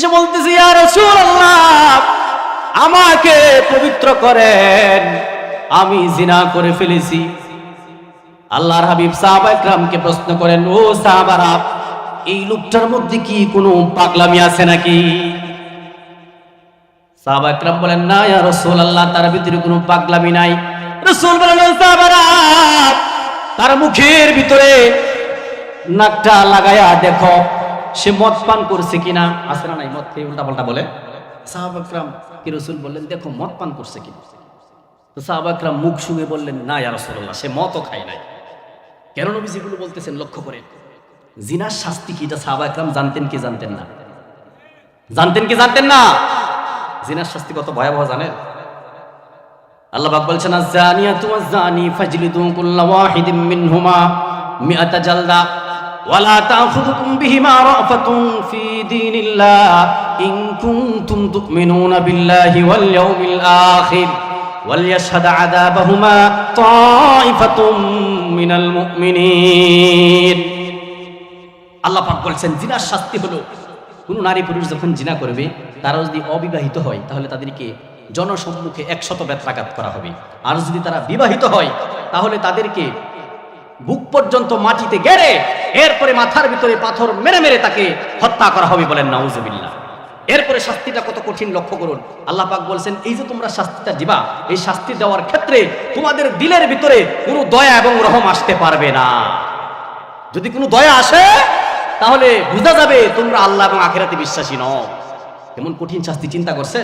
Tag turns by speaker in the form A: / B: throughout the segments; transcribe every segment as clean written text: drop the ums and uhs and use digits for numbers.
A: এসে বলতেছে, ইয়া রাসূলুল্লাহ, আমাকে পবিত্র করেন, আমি জিনা করে ফেলেছি। আল্লাহর হাবিব সাহাবায়ে কেরামকে প্রশ্ন করেন, ও সাহাবারা, এই লোকটার মধ্যে কি কোনো পাগলামি আছে নাকি? সাহাবায়ে কেরাম বলেন, না ইয়া রাসূলুল্লাহ, তার ভিতরে কোনো পাগলামি নাই। রাসূল বলেন, ও সাহাবারা, তার মুখের ভিতরে নাকটা লাগায়া দেখো সে মদ পান করছে কিনা। আছে না নাই মদ খেয়ে উল্টা পাল্টা বলে? সাহাবায়ে কেরাম কি রাসূল বললেন, দেখো মদ পান করছে কিনা। তো সাহাবায়ে কেরাম মুখ শুঙে বললেন, না ইয়া রাসূলুল্লাহ, সে মদও খায় নাই। কেন নবীজি এগুলো বলতেছেন লক্ষ্য করে? জিনার শাস্তি কি এটা সাহাবায়ে কেরাম জানতেন কি জানতেন না? জানতেন কি জানতেন না? জিনার শাস্তি কত ভয়াবহ জানেন? আল্লাহ পাক বলছেন, আয-যানিয়াতু ওয়াজ-যানি ফাজলিদু কুল্লা ওয়াহিদিম মিনহুমা মিআতা জালদা ওয়ালা তা'খুযুকুম বিহিমা রা'ফাতুন ফি দীনিল্লাহ ইন কুনতুম তু'মিনুনা বিল্লাহি ওয়াল ইয়াউমিল আখির ওয়ালিয়াশহাদ আযাবাহুমা তা'iফাতুম মিনাল মুমিনিন। আল্লাহ পাক বলছেন, জিনার শাস্তি হলো, কোন নারী পুরুষ যখন জিনা করবে, তারা যদি অবিবাহিত হয় তাহলে তাদেরকে জনসম্মুখে 100 বেত্রাঘাত করা হবে। আর যদি তারা বিবাহিত হয় তাহলে তাদেরকে বুক পর্যন্ত মাটিতে গেড়ে এরপরে মাথার ভিতরে পাথর মেরে মেরে তাকে হত্যা করা হবে। বলেন নাউজুবিল্লাহ। এরপরে শাস্তিটা কত কঠিন লক্ষ্য করুন। আল্লাহ পাক বলছেন, এই যে তোমরা শাস্তিটা দিবা, এই শাস্তি দেওয়ার ক্ষেত্রে তোমাদের দিলের ভিতরে কোনো দয়া এবং রহম আসতে পারবে না। যদি কোনো দয়া আসে তাহলে বোঝা যাবে তোমরা আল্লাহ এবং আখিরাতে বিশ্বাসী নও। কেমন কঠিন শাস্তি চিন্তা করছে।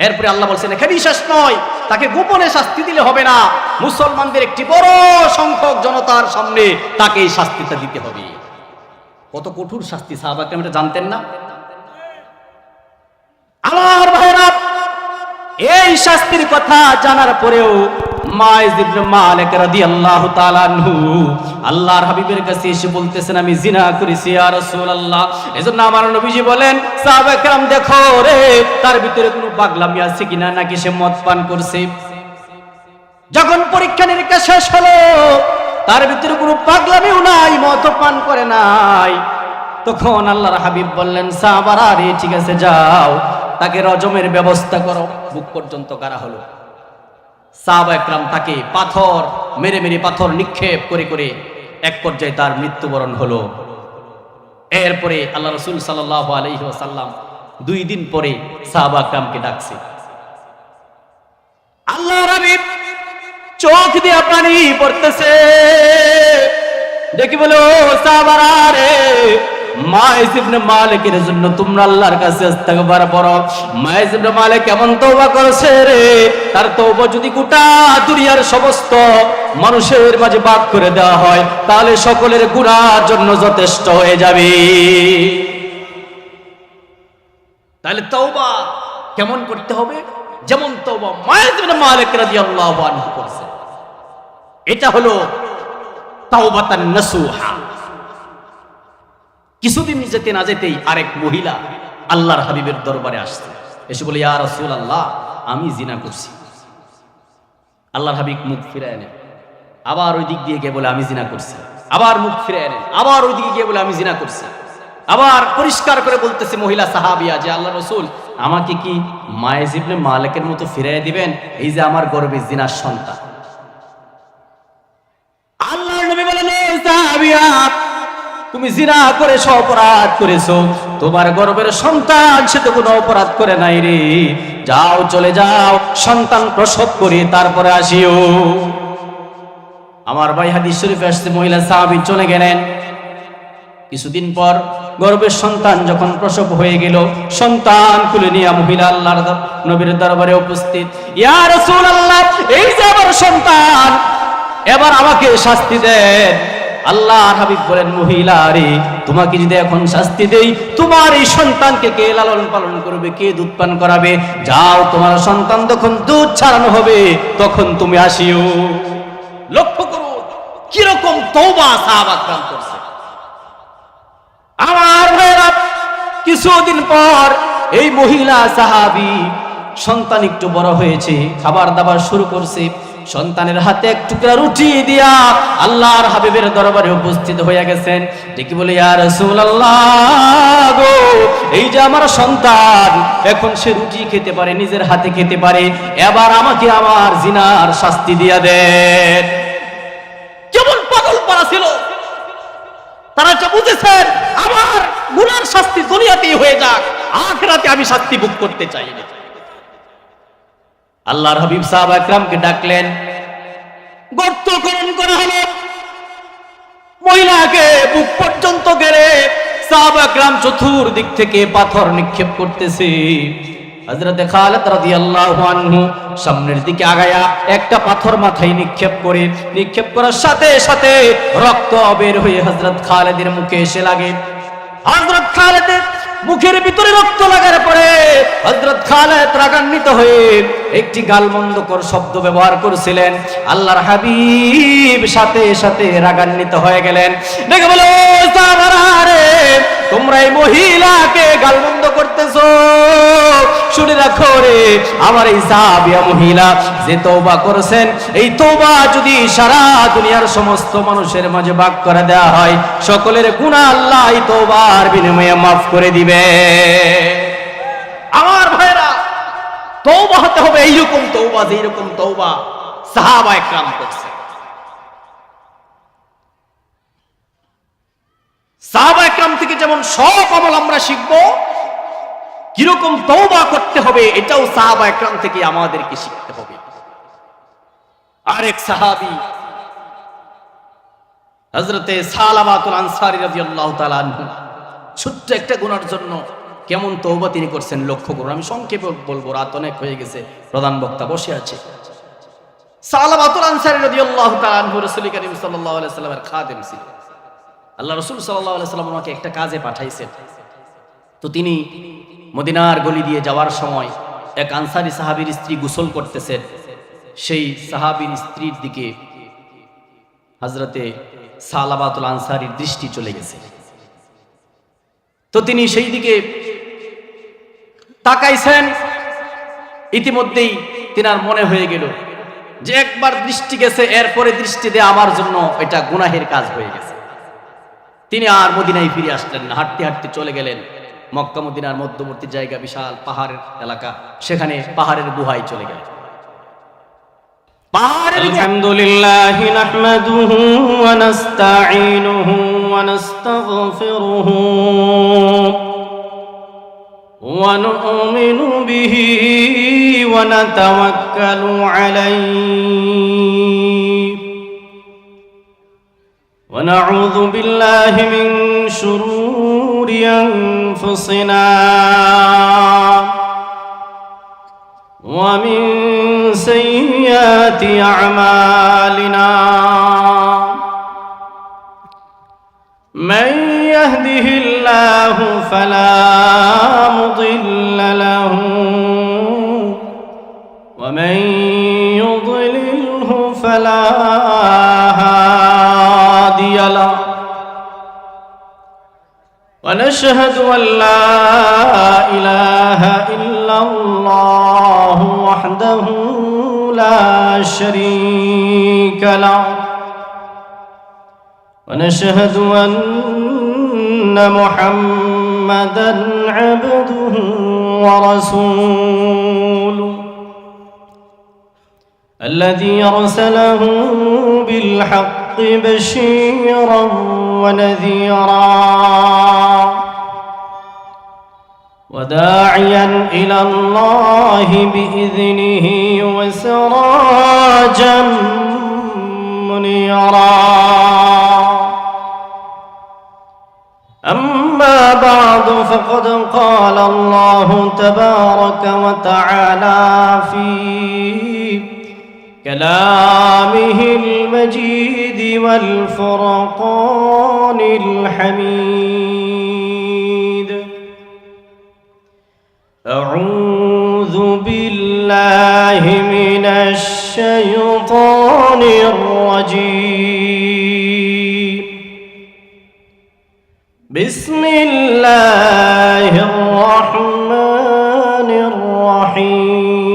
A: এরপরে আল্লাহ বলছেন, এখানে বিশ্বাস নয়, তাকে গোপনে শাস্তি দিলে হবে না, মুসলমানদের একটি বড় সংখ্যক জনতার সামনে তাকে এই শাস্তিটা দিতে হবে। কত কঠোর শাস্তি, সাহাবায়ে কেরাম এটা জানতেন না? আমার ভাইরা, এই শাস্তির কথা জানার পরেও মাইজ ইবনে মালিক রাদিয়াল্লাহু তাআলা আনহু আল্লাহর হাবিবের কাছে এসে বলতেছেন, আমি জিনা করেছি ইয়া রাসূলুল্লাহ। এজন্য আমার নবীজি বলেন, সাহাবায়ে কেরাম দেখো রে, তার ভিতরে কোনো পাগলামি আছে কিনা, নাকি সে মদ পান করছে। যখন পরীক্ষা নিরীক্ষা শেষ হলো, তার ভিতরে কোনো পাগলামিও নাই, মদ পান করে নাই, তখন আল্লাহর হাবিব বললেন, সাহাবারা রে, ঠিক আছে যাও, তাকে রজমের ব্যবস্থা করো। বুক পর্যন্ত গাড়া হলো। সাহাবায়ে কেরাম তাকে পাথর মেরে মেরে, পাথর নিক্ষেপ করে করে এক পর্যায়ে তার মৃত্যুবরণ হলো। এরপরে আল্লাহ রাসূল সাল্লাল্লাহু আলাইহি ওয়াসাল্লাম 2 দিন পরে সাহাবায়ে কেরামকে ডাকছে। আল্লাহর হাবিব চোখ দিয়ে পানি পড়তেছে, দেখি বলো, সাহাবারা রে, মাইজ ইবনে মালিকের জন্য তোমরা আল্লাহর কাছে ইস্তিগফার করো। মাইজ ইবনে মালিক কেমন তওবা করেছে রে, তার তওবা যদি গোটা দুনিয়ার সমস্ত মানুষের মাঝে ভাগ করে দেওয়া হয় তাহলে সকলের গুনার জন্য যথেষ্ট হয়ে যাবে। তাহলে তওবা কেমন করতে হবে? যেমন তওবা মাইজ ইবনে মালিক রাদিয়াল্লাহু আনহু করেছে। এটা হলো তাওবাতান নাসুহা। কিছুদিন যেতে না যেতেই আরেক মহিলা আল্লাহর হাবিবের দরবারে আসছে, এসে বলে, ইয়া রাসূলুল্লাহ, আমি জিনা করছি। আল্লাহর হাবিব মুখ ফিরে আনেন, আবার ওই দিক দিয়ে গিয়ে বলে, আমি জিনা করছি। আবার মুখ ফিরে আনেন, আবার ওই দিকে গিয়ে বলে, আমি জিনা করছি। আবার পরিষ্কার করে বলতেছে মহিলা সাহাবিয়া, যে আল্লাহ রাসূল, আমাকে কি মাইজ ইবনে মালিকের মতো ফিরিয়ে দিবেন? এই যে আমার গর্ভে জিনার সন্তান। আল্লাহর নবী বলেন, সাহাবিয়া, তুমি জিনা করেছো, অপরাধ করেছো, তোমার গর্ভের সন্তান সে তো কোনো অপরাধ করে নাই রে, যাও চলে যাও, সন্তান প্রসব করে তারপরে আসিও। আমার ভাই, হাদিস শরীফে আসছে, মহিলা সাহাবী চলে গেলেন। কিছুদিন পর গর্ভের সন্তান যখন প্রসব হয়ে গেল, সন্তান কুলে নিয়ে মহিলা আল্লাহর নবীর দরবারে উপস্থিত। ইয়া রাসূলুল্লাহ, এই যে আমার সন্তান, এবার আমাকে শাস্তি দেন। আল্লাহর হাবিব বলেন, মহিলা রে, তোমাকে যদি এখন শাস্তি দেই, তোমার এই সন্তানকে কে লালন পালন করবে, কে দুধ পান করাবে? যাও, তোমার সন্তান যখন দুধ ছাড়ানো হবে তখন তুমি আসিও। লক্ষ্য করো কিরকম তওবা সাহাবায়ে কেরাম করছে। আমার ভাইরা, কিছুদিন পর এই মহিলা সাহাবী সন্তান একটু বড় হয়েছে, খাবার দাবার শুরু করছে। সন্তানের হাতে এক টুকরা রুটি দিয়া আল্লাহর হাবিবের দরবারে উপস্থিত হয়ে গেছেন। দেখি বলে ইয়া রাসূলুল্লাহ গো, এই যে আমার সন্তান এখন সে রুটি খেতে পারে, নিজের হাতে খেতে পারে, এবার আমাকে আমার জিনার শাস্তি দিয়া দেন। কেমন পাগল পারা ছিল, তারা যা বুঝেছেন আমার গুনার শাস্তি দুনিয়াতেই হয়ে যাক, আখিরাতে আমি শাস্তি ভোগ করতে চাই না। আল্লাহর হাবিব সাহাবা একরামকে ডাকলেন, গর্ত খনন করা হলো, মহিলাকে বুক পর্যন্ত গেড়ে সাহাবা একরাম চতুর্দিক থেকে পাথর নিক্ষেপ করতেছে। হযরত খালিদ রাদিয়াল্লাহু আনহু সামনের দিকে আগায়া একটা পাথর মাথায় নিক্ষেপ করার সাথে সাথে রক্ত বের হয়ে হযরত খালিদের মুখে এসে লাগে। হযরত খালিদের মুখের ভিতরে রক্ত লাগার পরে হযরত খালিদ রাগান্বিত হয়ে একটি গালমন্দকর শব্দ ব্যবহার করেছিলেন। আল্লাহর হাবিব সাথে সাথে রাগান্বিত হয়ে গেলেন। দেখে বলে, ও সাহাবারা রে, তোমরা এই মহিলাকে গালমন্দ করতেছো, শুনে রাখো রে, আমার এই সাহাবিয়া মহিলা যে তওবা করেছেন, এই তওবা যদি সারা দুনিয়ার সমস্ত মানুষের মাঝে ভাগ করে দেওয়া হয়, সকলের গুনাহ আল্লাহ এই তওবার বিনিময়ে মাফ করে দিবে। আমার ভাইরা, তওবা হতে হবে এইরকম তওবা, যেরকম তওবা সাহাবা একরাম করছে। সাহাবা একরাম থেকে যেমন সব আমল আমরা শিখবো, কিরকম তওবা করতে হবে এটাও সাহাবা একরাম থেকে আমাদেরকে শিখতে হবে। আরেক সাহাবী হযরতে সালামাতুল আনসারী রাদিয়াল্লাহু তাআলা আনহু ছোট্ট একটা গুনার জন্য কেমন তওবা তিনি করছেন লক্ষ্য করুন। আমি সংক্ষেপে বলবো, রাত অনেক হয়ে গেছে, প্রধান বক্তা বসে আছে। সালামাতুল আনসারী রাদিয়াল্লাহু তাআলা আনহু রাসূল করিম সাল্লাল্লাহু আলাইহি ওয়াসাল্লামের খাদেম ছিলেন। আল্লাহ রাসূল সাল্লাল্লাহু আলাইহি ওয়াসাল্লাম ওনাকে একটা কাজে পাঠাইছেন। তো তিনি মদিনার গলি দিয়ে যাওয়ার সময় এক আনসারী সাহাবীর স্ত্রী গোসল করতেছেন। সেই সাহাবীর স্ত্রীর দিকে হযরতে সালামাতুল আনসারীর দৃষ্টি চলে গেছে। তো তিনি সেই দিকে তাকাইছেন, ইতিমধ্যেই তিনার মনে হয়ে গেল যে একবার দৃষ্টি গেছে, এরপরে দৃষ্টি দেয়া আমার জন্য এটা গুনাহের কাজ হয়ে গেছে। তিনি আর মদিনায় ফিরে আসলেন না, হাঁটতে হাঁটতে চলে গেলেন মক্কা মদিনার মধ্যবর্তী জায়গা, বিশাল পাহাড়ের এলাকা, সেখানে পাহাড়ের গুহায় চলে গেলেন। আলহামদুলিল্লাহ নাহমাদুহু ওয়া নাস্তাঈনুহু ওয়া নাস্তাগফিরুহু ওয়া নু'মিনু বিহি ওয়া নাতাওয়াক্কালু আলাইহি ওয়া নাউযু বিল্লাহি মিন শুরুরি আনফুসিনা ওয়া মিন সাইয়্যাতি আ'মালিনা মান ইয়াহদিহিল্লাহু ফালা মুদিল্লা লাহু ওয়া মান ইউদ্লিলহু ফালা হাদিয়া লাহু ونشهد أن لا إله إلا الله وحده لا شريك له ونشهد أن محمدا عبده ورسوله الذي أرسله بالحق بشيرا ونذيرا وداعيا إلى الله بإذنه وسراجا منيرا أما بعد فقد قال الله تبارك وتعالى في كلامه المجيد والفرقان الحميد أعوذ بالله من الشيطان الرجيم بسم الله الرحمن الرحيم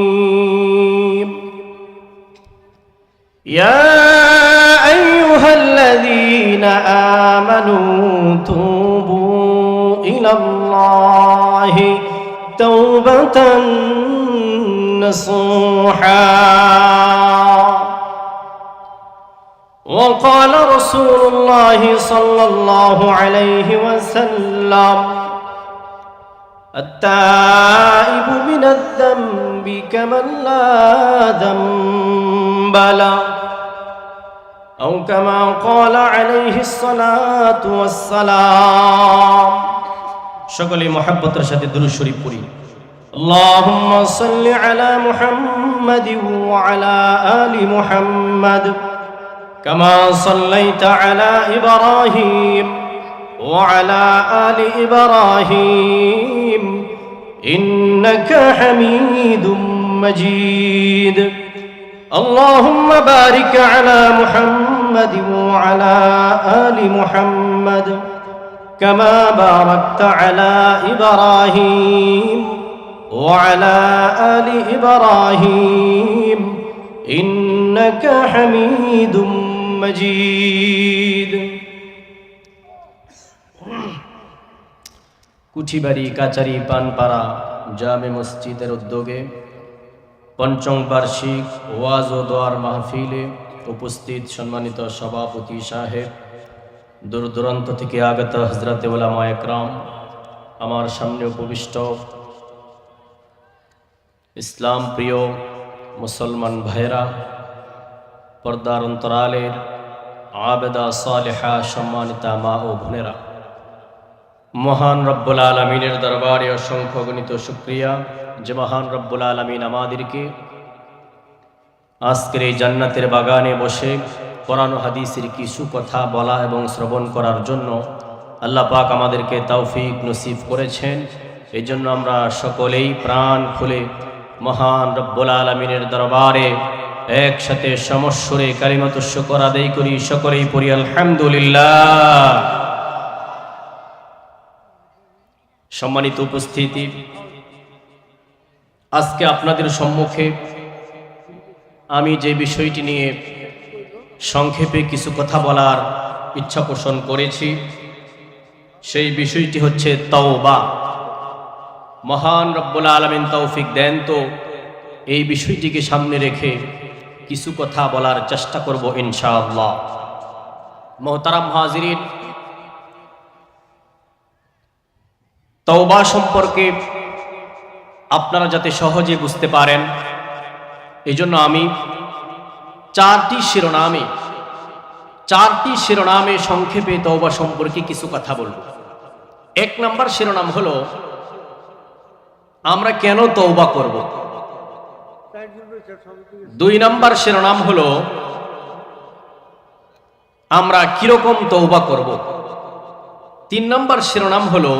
B: الله توبة نصوحا. وقال رسول الله صلى الله عليه وسلم التائب من الذنب كمن لا ذنب له أو كما قال عليه الصلاة والسلام. সকলে মহব্বতের সাথে দুরূদ শরীফ পড়ি. اللهم صل على محمد وعلى آل محمد كما صليت على إبراهيم وعلى آل إبراهيم إنك حميد مجيد. اللهم بارك على محمد وعلى آل محمد كما باركت على إبراهيم وعلى آل إبراهيم إنك حميد مجيد. কুঠিবাড়ি কাচারি পানপাড়া জামে মসজিদের উদ্যোগে পঞ্চম বার্ষিক ওয়াজ ও দোয়ার মাহফিলে উপস্থিত সম্মানিত সভাপতি সাহেব, দূর দূরান্ত থেকে আগত হযরতে উলামা একরাম, আমার সামনে উপবিষ্ট ইসলাম প্রিয় মুসলমান ভাইরা, পর্দার অন্তরালের আবেদা সালেহা সম্মানিতা মা ও বোনেরা, মহান রব্বুল আলামিনের দরবারে অসংখ্য গণিত শুকরিয়া যে মহান রব্বুল আলামিন আমাদেরকে আজকের এই জান্নাতের বাগানে বসে কোরআন ও হাদিসের কিছু কথা বলা এবং শ্রবণ করার জন্য আল্লাহ পাক আমাদেরকে তৌফিক নসিব করেছেন। এই জন্য আমরা সকলেই প্রাণ খুলে মহান রব্বুল আলামিনের দরবারে একসাথে সমস্বরে কালিমাতুশ শুকর আদায় করি। সকলেই পড়ি আলহামদুলিল্লাহ। সম্মানিত উপস্থিতি, আজকে আপনাদের সম্মুখে আমি যে বিষয়টি নিয়ে সংক্ষেপে কিছু কথা বলার ইচ্ছা পোষণ করেছি, সেই বিষয়টি হচ্ছে তওবা। মহান রব্বুল আলামিন তৌফিক দেন তো এই বিষয়টিকে সামনে রেখে কিছু কথা বলার চেষ্টা করব ইনশাআল্লাহ। মোহতারাম হাজিরিন, তওবা সম্পর্কে আপনারা যাতে সহজে বুঝতে পারেন, এই জন্য আমি চারটি শিরোনামে সংক্ষেপে তওবা সম্পর্কে কিছু কথা বলব। এক নম্বর শিরোনাম হলো আমরা কেন তওবা করব। দুই নম্বর শিরোনাম হলো আমরা কিরকম তওবা করব। তিন নম্বর শিরোনাম হলো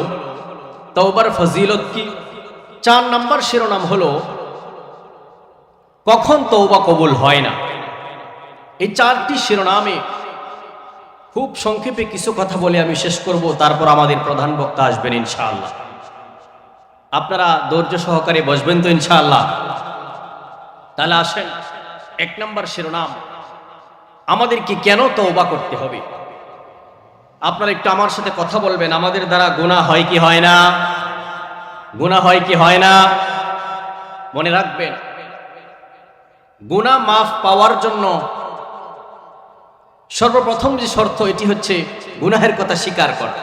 B: তওবার ফজিলত কি। চার নম্বর শিরোনাম হলো কখন তওবা কবুল হয় না। এই চারটি শিরোনামে খুব সংক্ষেপে কিছু কথা বলে আমি শেষ করব, তারপর আমাদের প্রধান বক্তা আসবেন ইনশাআল্লাহ। আপনারা ধৈর্য সহকারে বসবেন তো ইনশাআল্লাহ? তাহলে আসেন, এক নম্বর শিরোনাম, আমাদেরকে কেন তওবা করতে হবে। আপনারা একটু আমার সাথে কথা বলবেন, আমাদের দ্বারা গুনাহ হয় কি হয় না? গুনাহ হয় কি হয় না? মনে রাখবেন, গুনাহ মাফ পাওয়ার জন্য সর্বপ্রথম যে শর্ত এটি হচ্ছে গুনাহের কথা স্বীকার করা।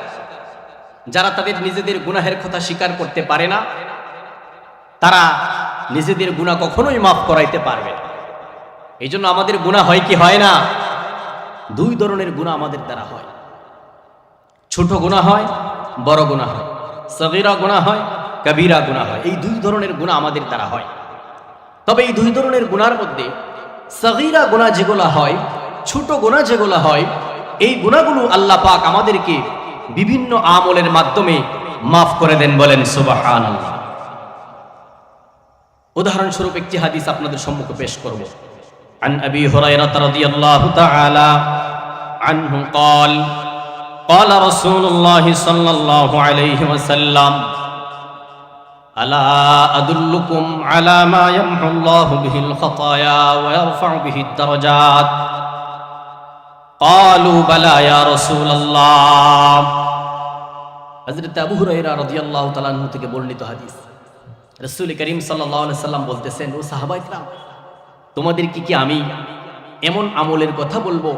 B: যারা তাদের নিজেদের গুনাহের কথা স্বীকার করতে পারে না, তারা নিজেদের গুনাহ কখনোই মাফ করাইতে পারবে না। এই জন্য আমাদের গুনাহ হয় কি হয় না? দুই ধরনের গুনাহ আমাদের দ্বারা হয়। ছোট গুনাহ হয়, বড় গুনাহ হয়, সগীরা গুনাহ হয়, কবিরা গুনাহ হয়। এই দুই ধরনের গুনাহ আমাদের দ্বারা হয়। তবে এই দুই ধরনের গুনার মধ্যে সগীরা গুনাহ যেগুলো হয়, ছোট গুনাহ যেগুলো হয়, এই গুনাহগুলো আল্লাহ পাক আমাদেরকে বিভিন্ন আমলের মাধ্যমে মাফ করে দেন। বলেন সুবহানাল্লাহ। উদাহরণস্বরূপ একটি হাদিস আপনাদের সম্মুখে পেশ করব। عن أبي هريرة رضي الله تعالى عنه قال قال رسول الله صلى الله عليه وسلم ألا أدلكم على ما يمحو الله به الخطايا ويرفع به الدرجات قالوا بلى يا رسول الله হযরত আবু হুরায়রা রাদিয়াল্লাহু তাআলা আনহু থেকে বর্ণিত হাদিস, রাসূল করিম সাল্লাল্লাহু আলাইহি সাল্লাম বলতেছেন, ও সাহাবায়ে কিরাম, তোমাদের কি আমি এমন আমলের কথা বলবো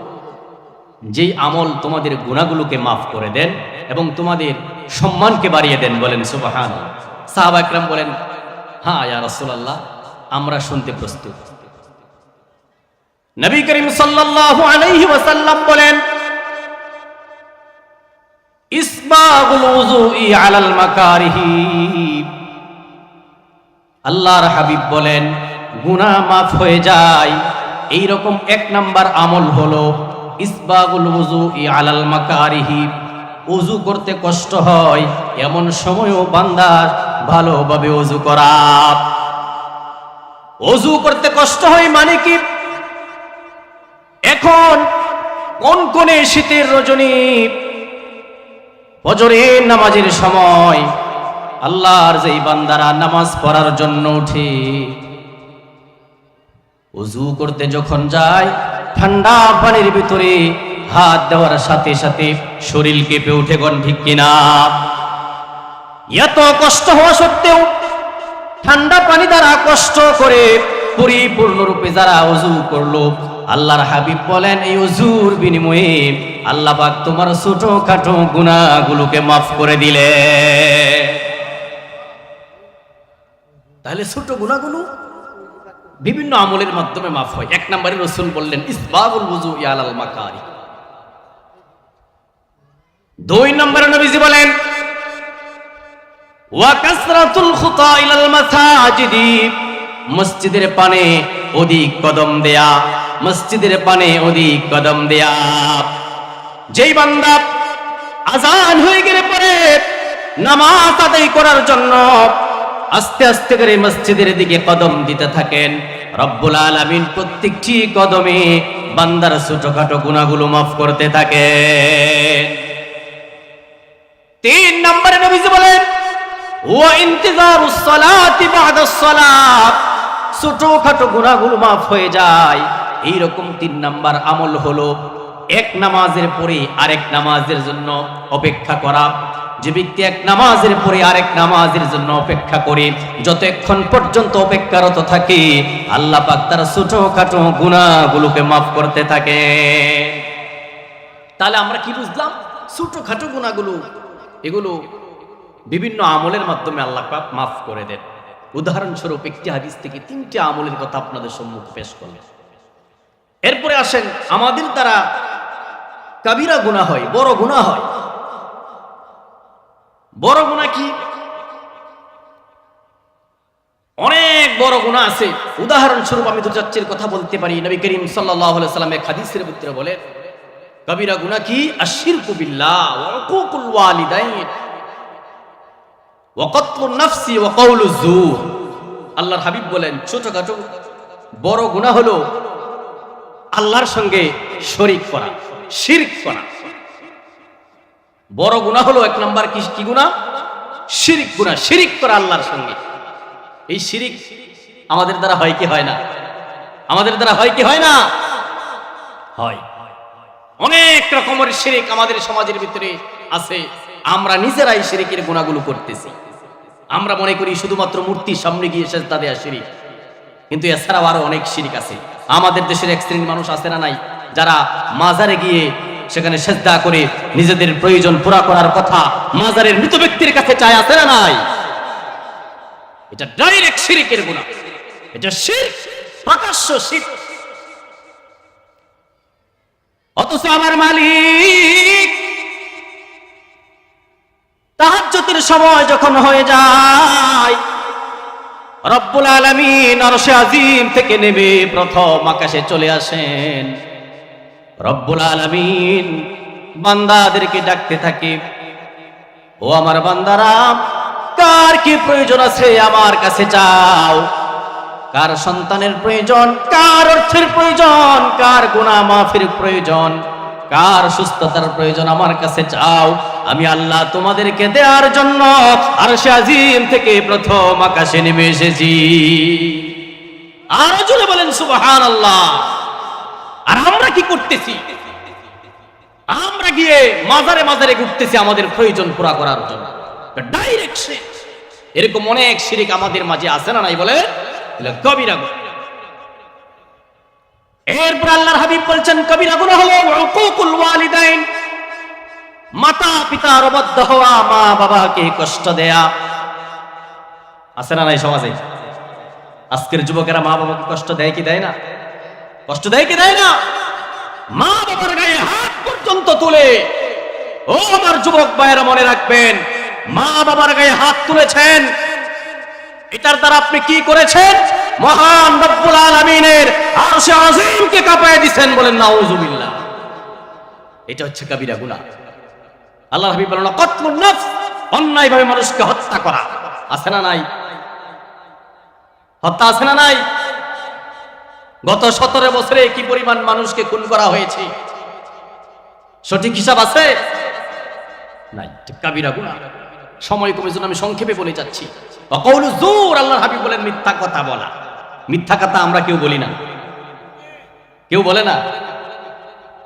B: যেই আমল তোমাদের গুনাহগুলোকে মাফ করে দেন এবং তোমাদের সম্মানকে বাড়িয়ে দেন? বলেন সুবহানাল্লাহ। সাহাবায়ে কিরাম বলেন, হ্যাঁ ইয়া রাসূলুল্লাহ, আমরা শুনতে প্রস্তুত। নবী করিম সাল্লাল্লাহু আলাইহি ওয়াসাল্লাম বলেন, ইসবাগুল উযুই আলাল মাকারিহি। আল্লাহর হাবিব বলেন, গুনাহ মাফ হয়ে যায় এই রকম এক নাম্বার আমল হলো ইসবাগুল উযুই আলাল মাকারিহি। ওযু করতে কষ্ট হয় এমন সময়ও বান্দার ভালোভাবে ওযু করা। ওযু করতে কষ্ট হয় মানে কি? এখন কনকনে শীতের রজনী, ফজরের নামাজের সময় আল্লাহর যেই বান্দারা নামাজ পড়ার জন্য উঠে, ওযু করতে যখন যায়, ঠান্ডা পানির ভিতরে হাত দেওয়ার সাথে সাথে শরীর কেঁপে উঠে। গণ ঠিক কিনা? এত কষ্ট হওয়া সত্ত্বেও ঠান্ডা পানি দ্বারা কষ্ট করে পরিপূর্ণরূপে যারা ওযু করলো, আল্লাহর হাবিব বলেন, এই ওযুর বিনিময়ে আল্লাহ পাক তোমার ছোটখাটো গুনাহগুলোকে মাফ করে দিলে। তাহলে ছোট গুনাহগুলো বিভিন্ন আমলের মাধ্যমে মাফ হয়। এক নম্বরে রাসূল বললেন ইসবাগুল উযুই আলাল মাকারি। দুই নম্বরে নবীজি বলেন ওয়া কাসরাতুল খুতা ইলাল মাসাজিদি। মসজিদের পানে অধিক কদম দেয়া, মসজিদের পানে অধিক কদম দেয়া। যেই বান্দা আযান হয়ে গেলে পরে নামাজ আদায় করার জন্য আস্তে আস্তে করে মসজিদের দিকে কদম দিতে থাকেন, রব্বুল আলামিন প্রত্যেকটি কদমে বান্দার ছোটখাটো গুনাহগুলো মাফ করতে থাকেন। তিন নম্বরে নবীজি বলেন ওয়া ইন্তিজারুস সালাতি বাদাস সালাত। ছোটখাটো গুনাহগুলো মাফ হয়ে যায়। এইরকম তিন নাম্বার আমল হলো এক নামাজের পরে আরেক নামাজের জন্য অপেক্ষা করা। যে ব্যক্তি এক নামাজের পরে আরেক নামাজের জন্য অপেক্ষা করে যতক্ষণ পর্যন্ত অপেক্ষারত থাকে, আল্লাহ পাক তার ছোটখাটো গুনাহগুলোকে মাফ করতে থাকে। তাহলে আমরা কি বুঝলাম? ছোটখাটো গুনাহগুলো এগুলো বিভিন্ন আমলের মাধ্যমে আল্লাহ পাক মাফ করে দেন। উদাহরণস্বরূপ একটি হাদিস থেকে তিনটি আমলের কথা আপনাদের সম্মুখে পেশ করলেন। এরপরে আসেন, আমাদের দ্বারা কাবিরা গুনাহ হয়, বড় গুনাহ হয়। বড় গুনাহ কি? অনেক বড় গুনাহ আছে। উদাহরণস্বরূপ আমি দুই চারটির কথা বলতে পারি। নবী করিম সাল্লাল্লাহু আলাইহি ওয়াসাল্লাম এক হাদিসের ভিতরে বলেন, কাবিরা গুনাহ কি? আশরিকু বিল্লাহ ওয়া উকুকুল ওয়ালিদাইন ওয়া কতলুন নাফসি ওয়া কাউলুজ যুর। আল্লাহর হাবিব বলেন, ছোটখাটো বড় গুনাহ হলো আল্লাহর সঙ্গে শরীক করা, শিরক করা। বড় গুনাহ হলো এক নাম্বার কি গুনাহ? শিরক গুনাহ, শিরক করা আল্লাহর সঙ্গে। এই শিরক আমাদের দ্বারা হয় কি হয় না? আমাদের দ্বারা হয় কি হয় না? হয়। অনেক রকমের শিরক আমাদের সমাজের ভিতরে আছে। আমরা নিজেরাই শিরকের গুনাহগুলো করতেছি। আমরা মনে করি শুধুমাত্র মূর্তির সামনে গিয়ে সেজদা দেয়া শিরক, কিন্তু এছাড়াও আরো অনেক শিরক আছে। আমাদের দেশের এক শ্রেণীর মানুষ আছে না নাই, যারা মাজারে গিয়ে সেখানে সেজদা করে নিজেদের প্রয়োজন পুরা করার কথা মাজারের মৃত ব্যক্তির কাছে চায়, আছে না নাই? এটা ডাইরেক্ট শিরকের গুনাহ, এটা শিরক, প্রকাশ্য শিরক। অথচ আমার মালিক তাহাজ্জুদের সময় যখন হয়ে যায়, রব্বুল আলামিন আরশে আজিম থেকে নেমে প্রথম আকাশে চলে আসেন। রব্বুল আলামিন বান্দাদেরকে ডাকতে থাকে, ও আমার বান্দারা, কার কি প্রয়োজন আছে আমার কাছে চাও। কার সন্তানের প্রয়োজন, কার অর্থের প্রয়োজন, কার গুনাহ মাফের প্রয়োজন, কার সুস্থতার প্রয়োজন, আমার কাছে চাও। আমি আল্লাহ তোমাদেরকে দেওয়ার জন্য আরশে আজিম থেকে প্রথম আকাশে নেমে এসেছি। আর জোরে বলেন সুবহানাল্লাহ। আর আমরা কি করতেছি? আমরা গিয়ে মাজারে মাজারে ঘুরতেছি আমাদের প্রয়োজন পুরা করার জন্য, ডাইরেক্ট শিরক। এরকম অনেক শিরক আমাদের মাঝে আছে না নাই বলে? কবিরা গুনাহ। এরপর আল্লাহর হাবিব বলছেন কবিরা গুনাহ হলো উকুকুল ওয়ালিদাইন, মাতা পিতার অবাধ্য হওয়া, মা বাবাকে কষ্ট দেয়া। আছে না নাই সমাজে? আজকের যুবকেরা মা বাবাকে কষ্ট দেয় কি দেয় না? কষ্ট দেয় কি দেয় না? মা বাবার গায়ে হাত পর্যন্ত তুলে, ও আমার যুবক ভাইয়েরা মনে রাখবেন, মা বাবার গায়ে হাত তুলেছেন, এটার দ্বারা আপনি কি করেছেন? মহান রব্বুল আলামিনের আরশে আজিমকে কাঁপায় দিবেন। বলেন নাউজুবিল্লাহ। এটা হচ্ছে কবিরা গুনাহ। আল্লাহ হাবিব বলেন কতলুন নফস, অন্যায়ভাবে মানুষকে হত্যা করা। আছে না নাই? হত্যা আছে না নাই? গত 17 বছরে কি পরিমাণ মানুষকে খুন করা হয়েছে, সঠিক হিসাব আছে? নাই। কবিরা গুনাহ। সময় কমে জন্য আমি সংক্ষেপে বলে যাচ্ছি। ওয়াকাউলু যুর, আল্লাহর হাবিব বলেন মিথ্যা কথা বলা। মিথ্যা কথা আমরা কেউ বলি না, কেউ বলে না।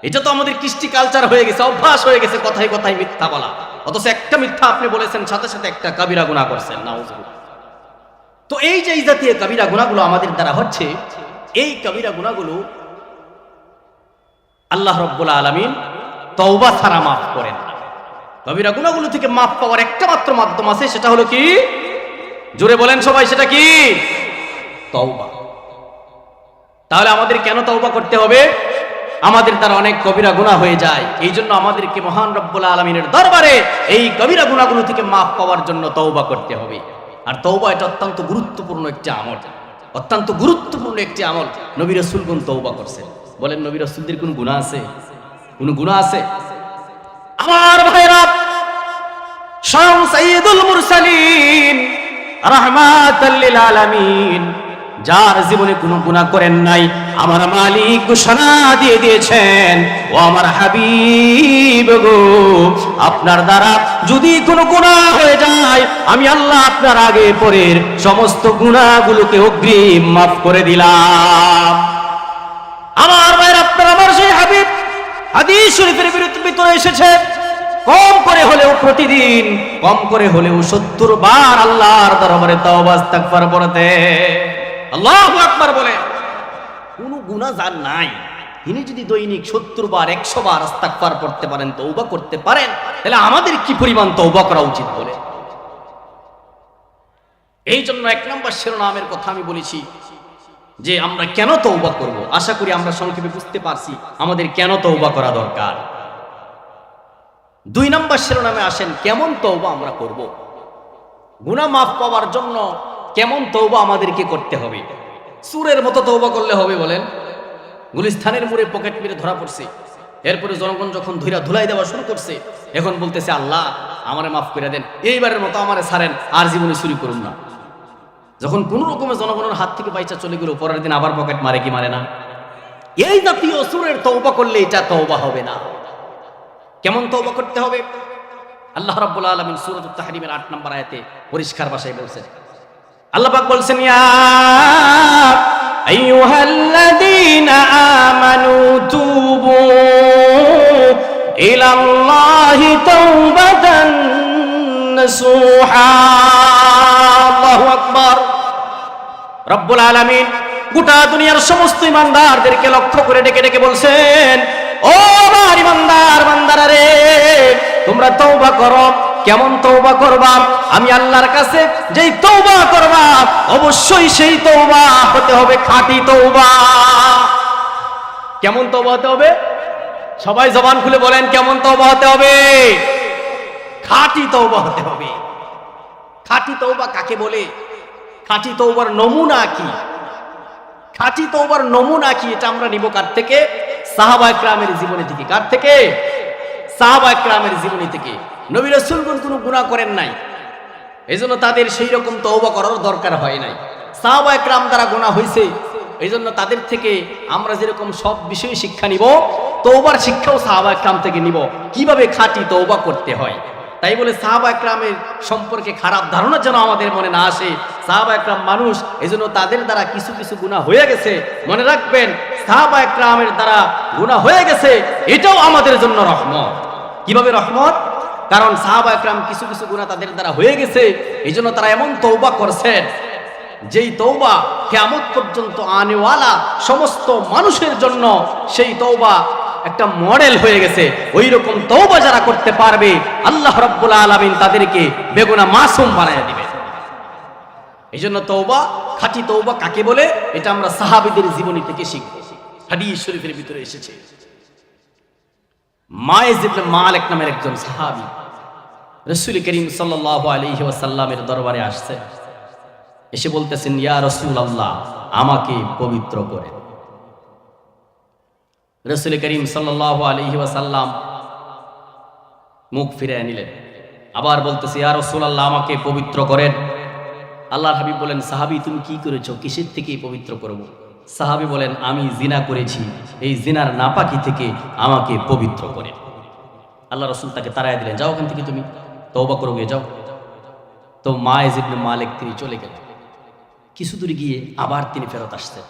B: এটা তো আমাদের কৃষ্টি কালচার হয়ে গেছে, অভ্যাস হয়ে গেছে কথায় কথায় মিথ্যা বলা। অথচ একটা মিথ্যা আপনি বলেছেন, সাথে সাথে একটা কবিরা গুনাহ করছেন। নাউজুবিল্লাহ। তো এই যে এই জাতীয় কবিরা গুনাহগুলো আমাদের দ্বারা হচ্ছে, এই কবিরা গুনাহগুলো আল্লাহ রাব্বুল আলামিন তওবা ছাড়া মাফ করেন না। কবিরা গুনাহগুলো থেকে মাফ পাওয়ার একটা মাত্র মাধ্যম আছে, সেটা হলো কি? জোরে বলেন সবাই, সেটা কি? তওবা। তাহলে আমাদের কেন তওবা করতে হবে? আমাদের দ্বারা অনেক কবিরা গুনাহ হয়ে যায়, এই জন্য আমাদেরকে মহান রব্বুল আলামিনের দরবারে এই কবিরা গুনাহগুলো থেকে মাফ পাওয়ার জন্য তওবা করতে হবে। আর তওবা এটা অত্যন্ত গুরুত্বপূর্ণ একটি আমল, অত্যন্ত গুরুত্বপূর্ণ একটি আমল। নবী রাসূলগণ তওবা করছেন। বলেন নবী রাসূলদের কোন গুনাহ আছে? কোন গুনাহ আছে? আমার ভাইরা, স্বয়ং সাইয়্যিদুল মুরসালিন রাহমাতাল লিল আলামিন, যার জীবনে কোনো গুনাহ করেন নাই, আমার মালিক ঘোষণা দিয়ে দিয়েছেন, ও আমার হাবিব গো, আপনার দ্বারা যদি কোনো গুনাহ হয়ে যায়, আমি আল্লাহ আপনার আগে পরের সমস্ত গুনাহগুলোকে অগ্রিম মাফ করে দিলাম। আমার ভাইরা, আপনার আমার সেই হাবিব হাদিস শরীফের ভিতরে এসেছে, কম করে হলেও প্রতিদিন, কম করে হলেও 70 বার আল্লাহর দরবারে তওবা ইস্তিগফার করতে। আল্লাহু আকবার বলে। কোন গুনাহ যার নাই, তিনি যদি দৈনিক 70 বার 100 বার ইস্তিগফার করতে পারেন, তওবা করতে পারেন, তাহলে আমাদের কি পরিমাণ তওবা করা উচিত বলে। এই জন্য 1 নম্বর শিরোনামের কথা আমি বলেছি যে আমরা কেন তওবা করব। আশা করি আমরা সংক্ষেপে বুঝতে পারছি আমাদের কেন তওবা করা দরকার। 2 নম্বর শিরোনামে আসেন, কেমন তওবা আমরা করব। গুনাহ মাফ পাওয়ার জন্য কেমন তওবা আমাদেরকে করতে হবে। সুরের মতো তওবা করলে হবে বলেন? গুলিস্তানের মোড়ে পকেট মেরে ধরা পড়ছে, এরপরে জনগণ যখন ধইরা ধুলাই দেওয়া শুরু করছে, এখন বলতেছে আল্লাহ আমারে মাফ করে দেন, এইবারের মতো আমারে ছাড়েন, আর জীবনে চুরি করুন না। যখন কোন রকমের জনগণের হাত থেকে পয়সা চলে গেল, পরের দিন আবার পকেট মারে কি মারে না? এই জাতীয় সুরের তওবা করলে এটা তওবা হবে না। কেমন তওবা করতে হবে? আল্লাহ রাব্বুল আলামিন সূরাতুত তাহরীমের 8 নম্বর আয়াতে পরিষ্কার ভাষায় বলছেন। আল্লাহ পাক বলছেন, ইয়া আইয়ুহাল্লাযীনা আমানু তুবু ইলাল্লাহি তাওবাতান নাসুহা। আল্লাহু আকবার। রব্বুল আলামিন গোটা দুনিয়ার সমস্ত ইমানদারদেরকে লক্ষ্য করে ডেকে ডেকে বলছেন, ও আমার ইমানদার বান্দারা রে, তোমরা তওবা করো। কেমন তওবা করবা? আমি আল্লাহর কাছে যেই তওবা করবা, অবশ্যই সেই তওবা হতে হবে খাঁটি তওবা। কেমন তওবা হতে হবে? সবাই জবান খুলে বলেন, কেমন তওবা হতে হবে? খাঁটি তওবা হতে হবে। খাঁটি তওবা কাকে বলে? খাঁটি তওবার নমুনা কি? খাঁটি তওবার নমুনা কি? এটা আমরা নিব কার থেকে? সাহাবায়ে কেরামের জীবনী থেকে। কার থেকে? সাহাবায়ে কেরামের জীবনী থেকে। নবী রাসূলগণ কোনো গুনাহ করেন নাই, এইজন্য তাদের সেই রকম তওবা করার দরকার হয় নাই। সাহাবায়ে কেরাম দ্বারা গুনাহ হয়েছে, এইজন্য তাদের থেকে আমরা যেরকম সব বিষয়ে শিক্ষা নিব, তওবার শিক্ষাও সাহাবায়ে কেরাম থেকে নিব, কিভাবে খাঁটি তওবা করতে হয়। তাই বলে সাহাবায়ে কেরামের সম্পর্কে খারাপ ধারণা যেন আমাদের মনে না আসে। সাহাবা একরাম মানুষ, এজন্য তাদের দ্বারা কিছু কিছু গুনাহ হয়ে গেছে। মনে রাখবেন, সাহাবা একরামের দ্বারা গুনাহ হয়ে গেছে, এটাও আমাদের জন্য রহমত। কিভাবে রহমত? কারণ সাহাবা একরাম কিছু কিছু গুনাহ তাদের দ্বারা হয়ে গেছে, এজন্য তারা এমন তওবা করছেন যেই তওবা কিয়ামত পর্যন্ত আনেওয়ালা সমস্ত মানুষের জন্য সেই তওবা একটা মডেল হয়ে গেছে। ওই রকম তওবা যারা করতে পারবে, আল্লাহ রাব্বুল আলামিন তাদেরকে বেগুনাহ মাসুম বানায় দিবে। এই জন্য তওবা, খাঁটি তওবা কাকে বলে, এটা আমরা সাহাবীদের জীবনী থেকে শিখব। হাদিস শরীফের ভিতরে এসেছে, মায়েজ ইবনে মালিক নামের একজন সাহাবী রাসূল করিম সাল্লাল্লাহু আলাইহি ওয়াসাল্লামের দরবারে আসছে। এসে বলতেছেন, ইয়া রাসূলুল্লাহ, আমাকে পবিত্র করেন। রাসূল করিম সাল্লাল্লাহু আলাইহি ওয়াসাল্লাম মুখ ফিরিয়ে নিলেন। আবার বলতেছে, ইয়া রাসূলুল্লাহ, আমাকে পবিত্র করেন। আল্লাহর হাবিব বলেন, সাহাবী তুমি কি করেছো, কিসের থেকে পবিত্র করব? সাহাবী বলেন, আমি জিনা করেছি, এই জিনার নাপাকি থেকে আমাকে পবিত্র করেন। আল্লাহ রাসূল তাকে তাড়ায় দিলেন, যাও ওখান থেকে, তুমি তওবা করো, গিয়ে যাও। তো মায়েজ ইবনে মালিক তিনি চলে গেলেন। কিছু দূরে গিয়ে আবার তিনি ফেরত আসছেন।